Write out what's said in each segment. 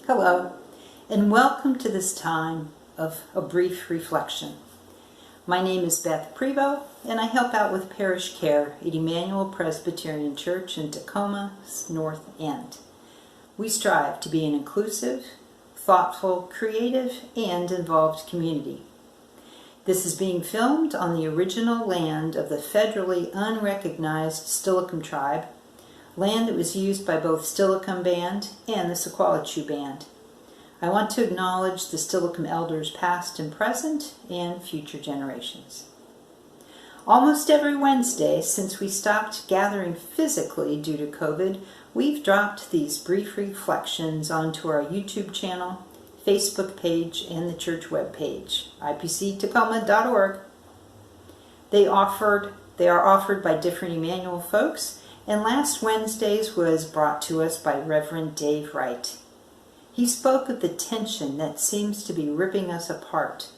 Hello, and welcome to this time of a brief reflection. My name is Beth Prevost, and I help out with parish care at Emmanuel Presbyterian Church in Tacoma's North End. We strive to be an inclusive, thoughtful, creative, and involved community. This is being filmed on the original land of the federally unrecognized Steilacoom tribe, land that was used by both Steilacoom Band and the Sequalichoo Band. I want to acknowledge the Steilacoom elders past and present and future generations. Almost every Wednesday since we stopped gathering physically due to COVID, we've dropped these brief reflections onto our YouTube channel, Facebook page, and the church webpage, ipctacoma.org. They are offered by different Emmanuel folks, and last Wednesday's was brought to us by Reverend Dave Wright. He spoke of the tension that seems to be ripping us apart,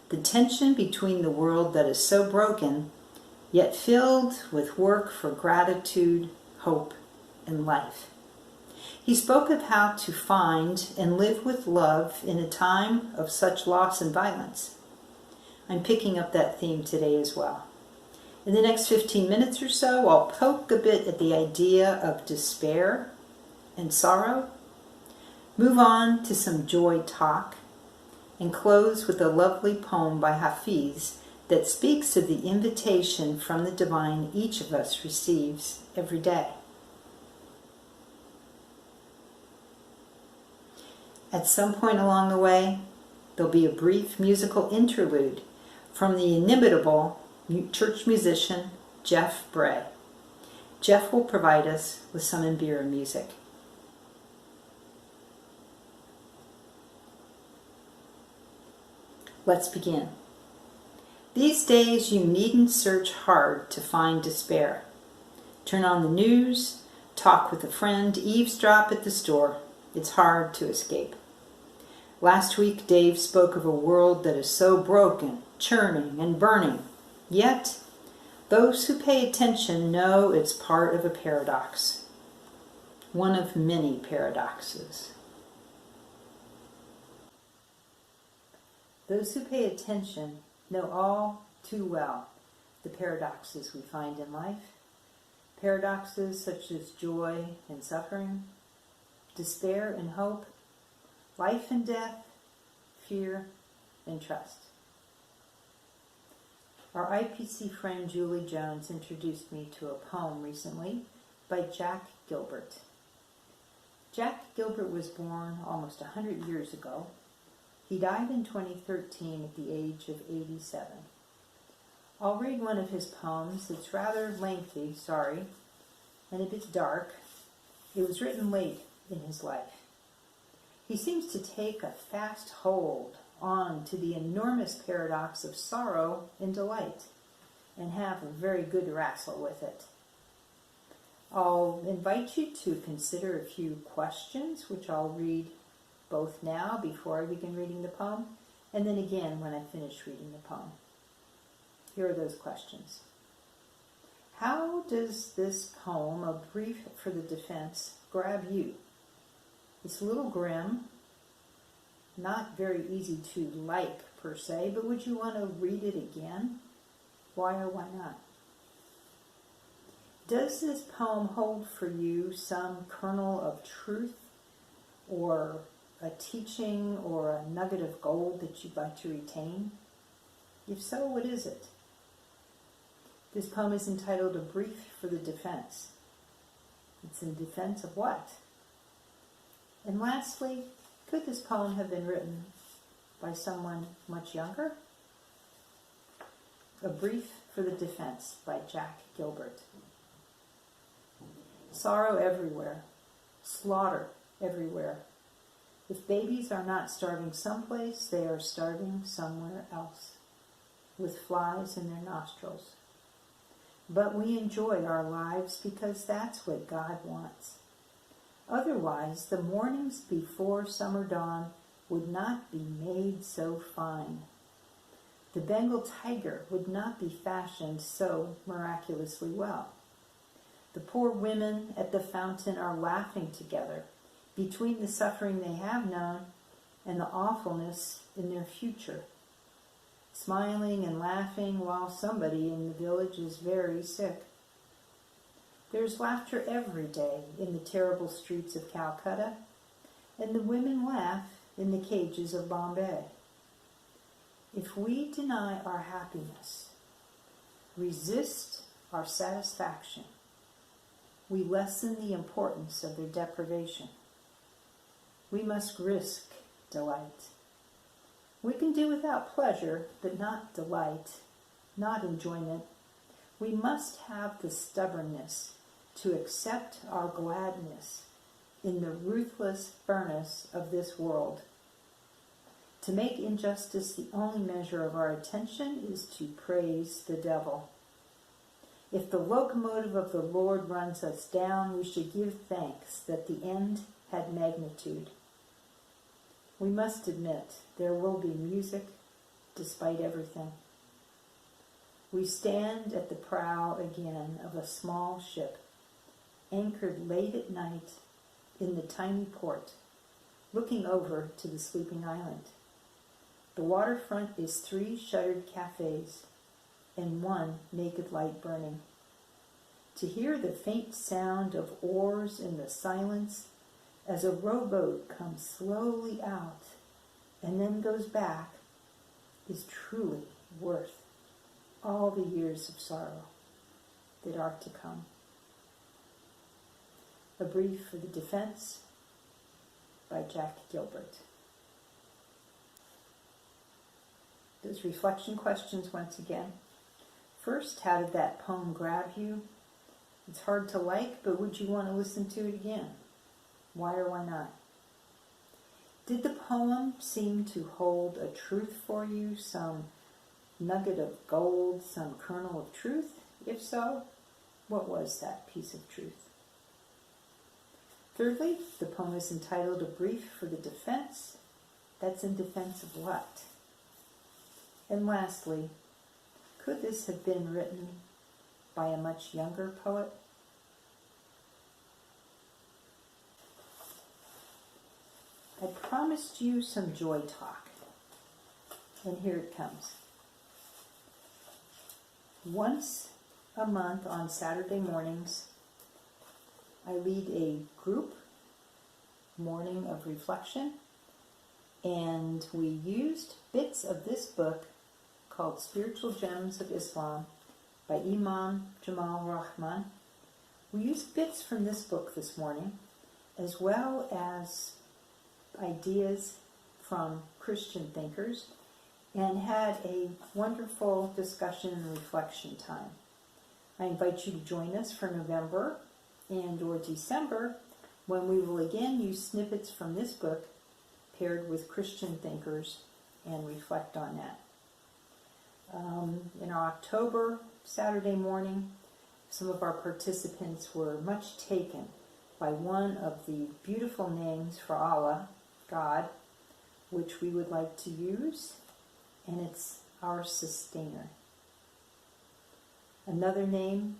the tension between the world that is so broken, yet filled with work for gratitude, hope, and life. He spoke of how to find and live with love in a time of such loss and violence. I'm picking up that theme today as well. In the next 15 minutes or so, I'll poke a bit at the idea of despair and sorrow, move on to some joy talk, and close with a lovely poem by Hafiz that speaks of the invitation from the divine each of us receives every day. At some point along the way, there'll be a brief musical interlude from the inimitable church musician Jeff Bray. Jeff will provide us with some Mbira music. Let's begin. These days you needn't search hard to find despair. Turn on the news, talk with a friend, eavesdrop at the store. It's hard to escape. Last week Dave spoke of a world that is so broken, churning, and burning. Yet, those who pay attention know it's part of a paradox. One of many paradoxes. Those who pay attention know all too well the paradoxes we find in life. Paradoxes such as joy and suffering, despair and hope, life and death, fear and trust. Our IPC friend Julie Jones introduced me to a poem recently by Jack Gilbert. Jack Gilbert was born almost 100 years ago. He died in 2013 at the age of 87. I'll read one of his poems. It's rather lengthy, and a bit dark. It was written late in his life. He seems to take a fast hold on to the enormous paradox of sorrow and delight, and have a very good wrestle with it. I'll invite you to consider a few questions, which I'll read both now before I begin reading the poem, and then again when I finish reading the poem. Here are those questions. How does this poem, A Brief for the Defense, grab you? It's a little grim, not very easy to like per se, but would you want to read it again? Why or why not? Does this poem hold for you some kernel of truth or a teaching or a nugget of gold that you'd like to retain? If so, what is it? This poem is entitled A Brief for the Defense. It's in defense of what? And lastly, could this poem have been written by someone much younger? A Brief for the Defense by Jack Gilbert. Sorrow everywhere, slaughter everywhere. If babies are not starving someplace, they are starving somewhere else, with flies in their nostrils. But we enjoy our lives because that's what God wants. Otherwise, the mornings before summer dawn would not be made so fine. The Bengal tiger would not be fashioned so miraculously well. The poor women at the fountain are laughing together between the suffering they have known and the awfulness in their future, smiling and laughing while somebody in the village is very sick. There's laughter every day in the terrible streets of Calcutta, and the women laugh in the cages of Bombay. If we deny our happiness, resist our satisfaction, we lessen the importance of their deprivation. We must risk delight. We can do without pleasure, but not delight, not enjoyment. We must have the stubbornness to accept our gladness in the ruthless furnace of this world. To make injustice the only measure of our attention is to praise the devil. If the locomotive of the Lord runs us down, we should give thanks that the end had magnitude. We must admit there will be music despite everything. We stand at the prow again of a small ship, anchored late at night in the tiny port, looking over to the sleeping island. The waterfront is 3 shuttered cafes and 1 naked light burning. To hear the faint sound of oars in the silence as a rowboat comes slowly out and then goes back is truly worth all the years of sorrow that are to come. A Brief for the Defense by Jack Gilbert. Those reflection questions once again. First, how did that poem grab you? It's hard to like, but would you want to listen to it again? Why or why not? Did the poem seem to hold a truth for you, some nugget of gold, some kernel of truth? If so, what was that piece of truth? Thirdly, the poem is entitled A Brief for the Defense. That's in defense of what? And lastly, could this have been written by a much younger poet? I promised you some joy talk, and here it comes. Once a month on Saturday mornings, I lead a group morning of reflection, and we used bits of this book called Spiritual Gems of Islam by Imam Jamal Rahman. We used bits from this book this morning, as well as ideas from Christian thinkers, and had a wonderful discussion and reflection time. I invite you to join us for November and or December, when we will again use snippets from this book paired with Christian thinkers and reflect on that. In our October Saturday morning, some of our participants were much taken by one of the beautiful names for Allah, God, which we would like to use, and it's our sustainer. Another name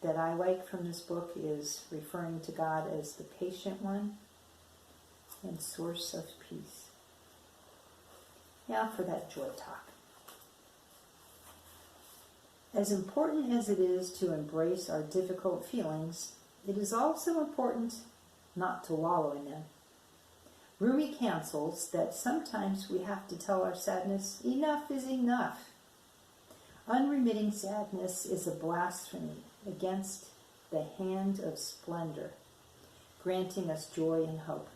that I like from this book is referring to God as the patient one and source of peace. Now for that joy talk. As important as it is to embrace our difficult feelings, it is also important not to wallow in them. Rumi counsels that sometimes we have to tell our sadness, enough is enough. Unremitting sadness is a blasphemy against the hand of splendor, granting us joy and hope.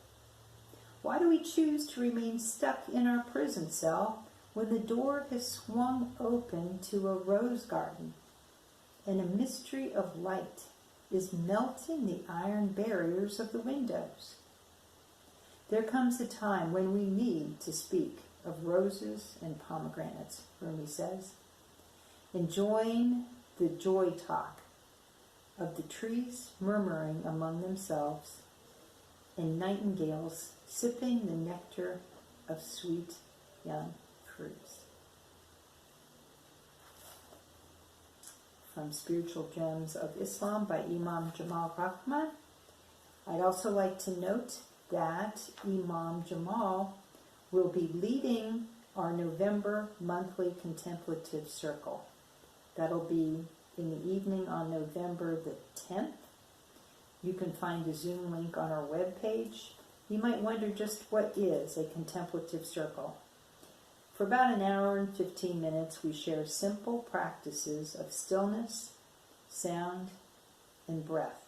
Why do we choose to remain stuck in our prison cell when the door has swung open to a rose garden and a mystery of light is melting the iron barriers of the windows? There comes a time when we need to speak of roses and pomegranates, Rumi says, enjoying the joy talk of the trees murmuring among themselves and nightingales sipping the nectar of sweet young fruits. From Spiritual Gems of Islam by Imam Jamal Rahman. I'd also like to note that Imam Jamal will be leading our November monthly contemplative circle. That'll be in the evening on November the 10th. You can find a Zoom link on our webpage. You might wonder just what is a contemplative circle. For about an hour and 15 minutes, we share simple practices of stillness, sound, and breath.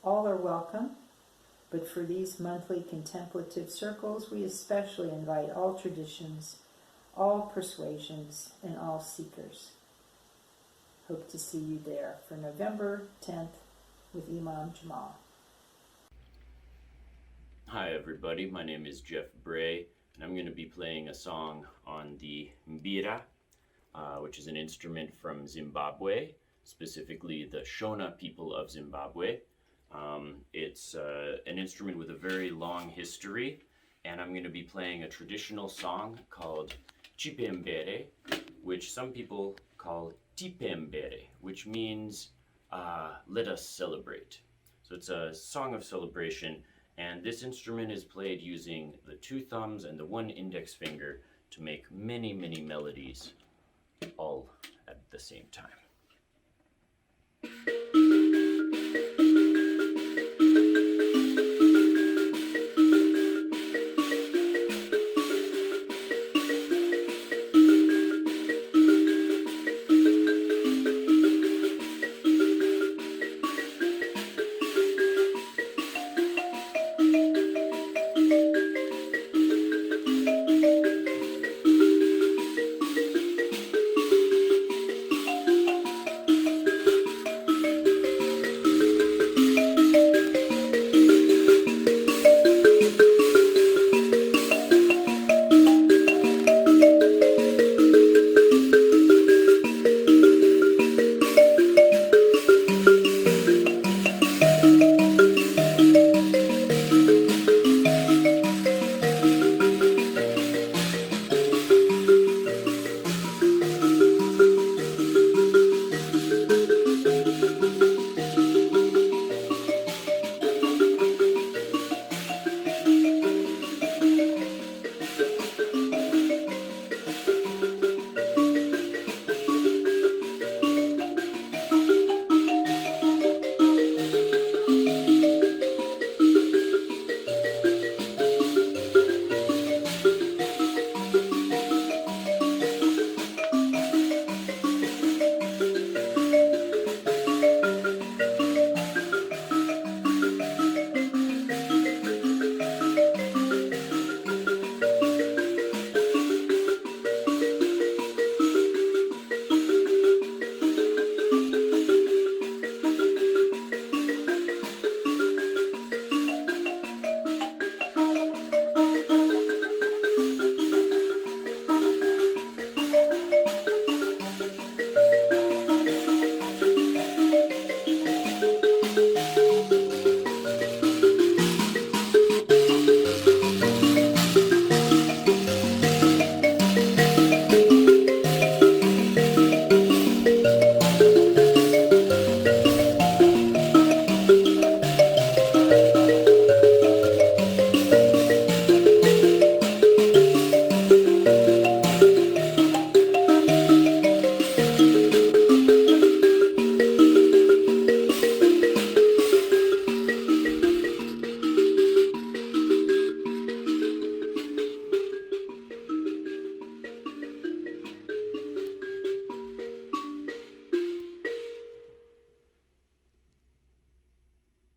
All are welcome, but for these monthly contemplative circles, we especially invite all traditions, all persuasions, and all seekers. Hope to see you there for November 10th with Imam Jamal. Hi everybody, my name is Jeff Bray, and I'm going to be playing a song on the mbira, which is an instrument from Zimbabwe, specifically the Shona people of Zimbabwe. It's an instrument with a very long history, and I'm going to be playing a traditional song called Chipembere, which some people call Tipembere, which means let us celebrate. So it's a song of celebration, and this instrument is played using the 2 thumbs and the 1 index finger to make many, many melodies all at the same time.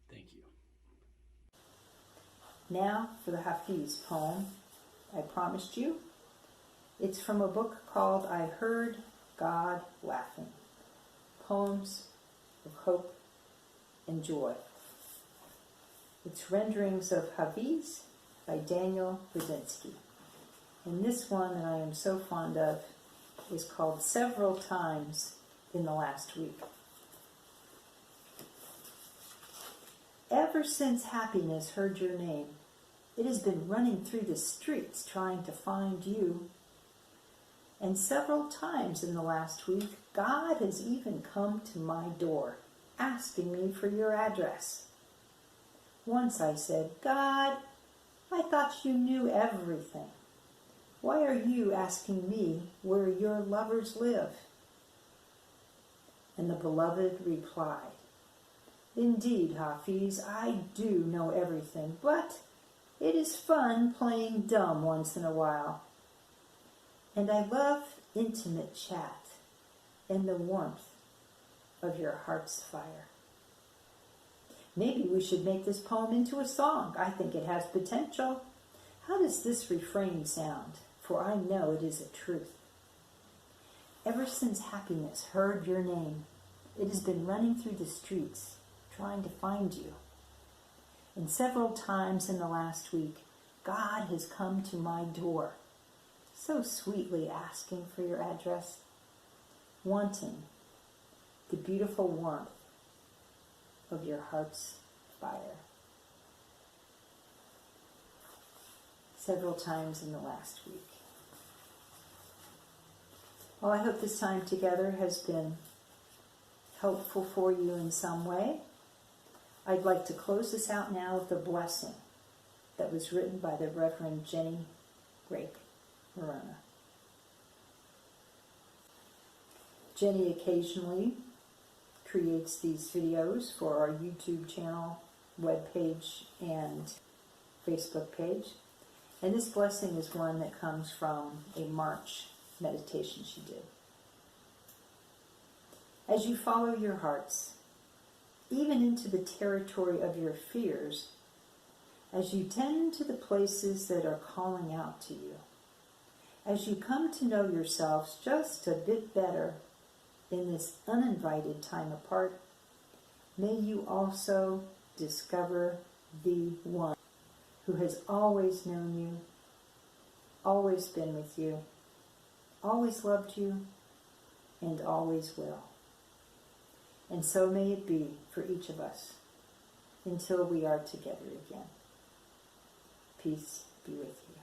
Thank you. Now for the Hafiz poem I promised you. It's from a book called I Heard God Laughing, Poems of Hope and Joy. It's renderings of Hafiz by Daniel Brzezinski. And this one that I am so fond of is called Several Times in the Last Week. Ever since happiness heard your name, it has been running through the streets trying to find you. And several times in the last week, God has even come to my door, asking me for your address. Once I said, God, I thought you knew everything. Why are you asking me where your lovers live? And the beloved replied, Indeed, Hafiz, I do know everything, but it is fun playing dumb once in a while. And I love intimate chat and the warmth of your heart's fire. Maybe we should make this poem into a song. I think it has potential. How does this refrain sound? For I know it is a truth. Ever since happiness heard your name, it has been running through the streets, trying to find you. And several times in the last week, God has come to my door, so sweetly asking for your address, wanting the beautiful warmth of your heart's fire. Several times in the last week. Well, I hope this time together has been helpful for you in some way. I'd like to close this out now with a blessing that was written by the Reverend Jenny Rake Morona. Jenny occasionally creates these videos for our YouTube channel, webpage, and Facebook page. And this blessing is one that comes from a March meditation she did. As you follow your hearts, even into the territory of your fears, as you tend to the places that are calling out to you, as you come to know yourselves just a bit better in this uninvited time apart, may you also discover the one who has always known you, always been with you, always loved you, and always will. And so may it be for each of us until we are together again. Peace be with you.